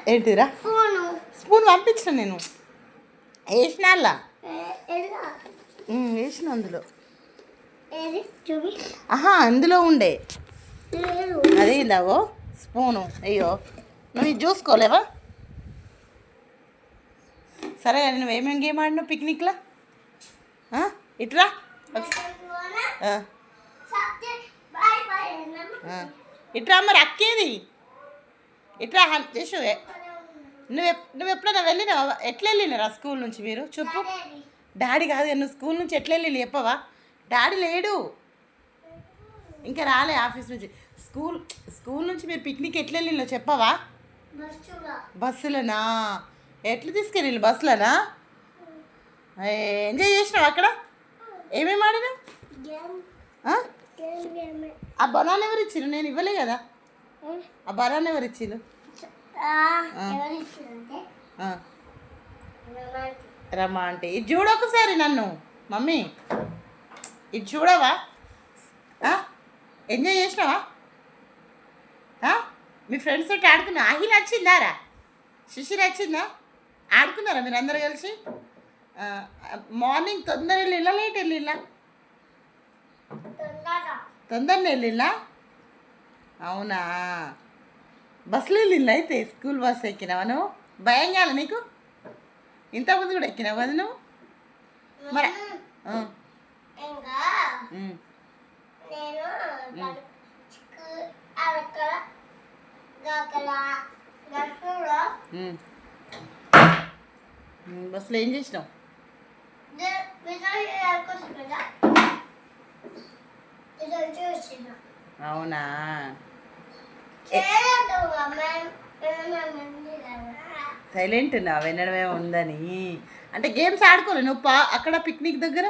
ఏంటిరా స్పూన్ పంపించిన నేను వేసిన అలా వేసిన అందులో అందులో ఉండే అదే ఇలాగో స్పూను అయ్యో నువ్వు ఇది చూసుకోలేవా సరే కానీ నువ్వేమేమి గేమ్ ఆడినావు పిక్నిక్లో ఇట్రా ఇట్రా మరి అక్కేది ఇట్లా చేసు నువ్వు ఎప్పుడైనా వెళ్ళినావా ఎట్లా వెళ్ళినారా స్కూల్ నుంచి మీరు చెప్పు డాడీ కాదు నువ్వు స్కూల్ నుంచి ఎట్లా వెళ్ళి చెప్పవా డాడీ లేడు ఇంకా రాలే ఆఫీస్ నుంచి స్కూల్ నుంచి మీరు పిక్నిక్ ఎట్లా వెళ్ళినా చెప్పవా బస్సులోనా ఎట్లా తీసుకెళ్ళి బస్సులోనా ఎంజాయ్ చేసినావు అక్కడ ఏమేమి ఆడినావు ఆ బనానా ఎవరు ఇచ్చిరు నేను ఇవ్వలే కదా ఆ బనానా ఎవరు ఇచ్చిరు రమ్మా అంటే ఇది చూడొకసారి నన్ను మమ్మీ ఇది చూడవా ఎంజాయ్ చేసినావా మీ ఫ్రెండ్స్ తోటి ఆడుకున్నా అహిల్ వచ్చిందారా శిశిర్ వచ్చిందా ఆడుకున్నారా మీరు అందరు కలిసి మార్నింగ్ తొందర వెళ్ళిలా లేట్ వెళ్ళిలా తొందరనే వెళ్ళిలా అవునా బస్సులో వెళ్ళిందా అయితే స్కూల్ బస్సు ఎక్కినావా నువ్వు భయం కాలే నీకు ఇంతకుముందు కూడా ఎక్కినావు కదా నువ్వు మరి బస్సులో ఏం చేసినావు అవునా సైలెంట్ నా వినడమే ఉందని అంటే గేమ్స్ ఆడుకోలే నువ్వు అక్కడ పిక్నిక్ దగ్గర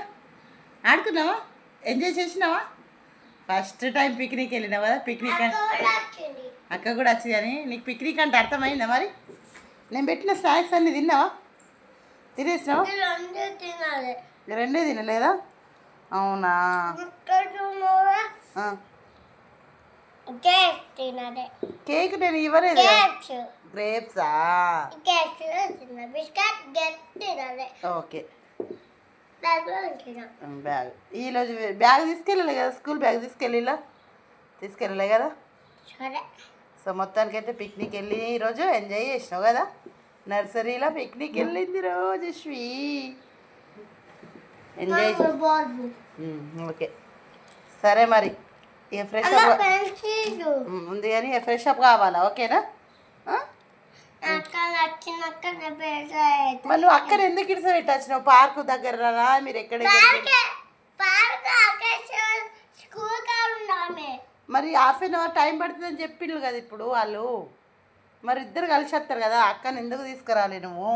ఆడుకున్నావా ఎంజాయ్ చేసినావా ఫస్ట్ టైం పిక్నిక్ వెళ్ళినావు కదా పిక్నిక్ అక్క కూడా వచ్చింది కానీ నీకు పిక్నిక్ అంటే అర్థమైందా మరి నేను పెట్టిన స్నాక్స్ అన్నీ తిన్నావా తినేసినావా రెండే తినలేదా అవునా కేక్ నేను ఇవ్వలేదు గ్రేప్సా ఓకే బ్యాగ్ ఈరోజు బ్యాగ్ తీసుకెళ్ళలే కదా స్కూల్ బ్యాగ్ తీసుకెళ్ళలే కదా సో మొత్తానికైతే పిక్నిక్ వెళ్ళి ఈరోజు ఎంజాయ్ చేసినావు కదా నర్సరీలో పిక్నిక్ వెళ్ళింది రోజశ్వి ఎంజాయ్ ఓకే సరే మరి ఇక ఫ్రెష్ అప్ ఉంది కానీ ఫ్రెష్ అప్ కావాలా ఓకేనా మరి నువ్వు అక్కడ ఎందుకు ఇడిస పెట్టచ్చినావు పార్కు దగ్గర మీరు ఎక్కడ మరి హాఫ్ అన్ అవర్ టైం పడుతుందని చెప్పిండ్రు కదా ఇప్పుడు వాళ్ళు మరి ఇద్దరు కలిసి వస్తారు కదా అక్కని ఎందుకు తీసుకురాలి నువ్వు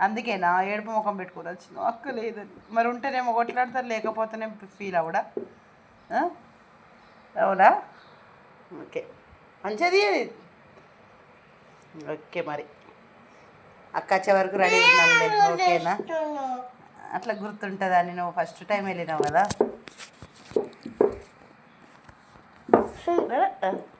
అందుకేనా ఏడుపు ముఖం పెట్టుకుని వచ్చినావు అక్క లేదని మరి ఉంటేనేమో కొట్లాడతారు లేకపోతేనే ఫీల్ అవడా అవునా ఓకే మంచిది ఓకే మరి అక్క వచ్చే వరకు రెడీ ఉన్నాను ఓకేనా అట్లా గుర్తుంటుందా అని నువ్వు ఫస్ట్ టైం వెళ్ళినావు కదా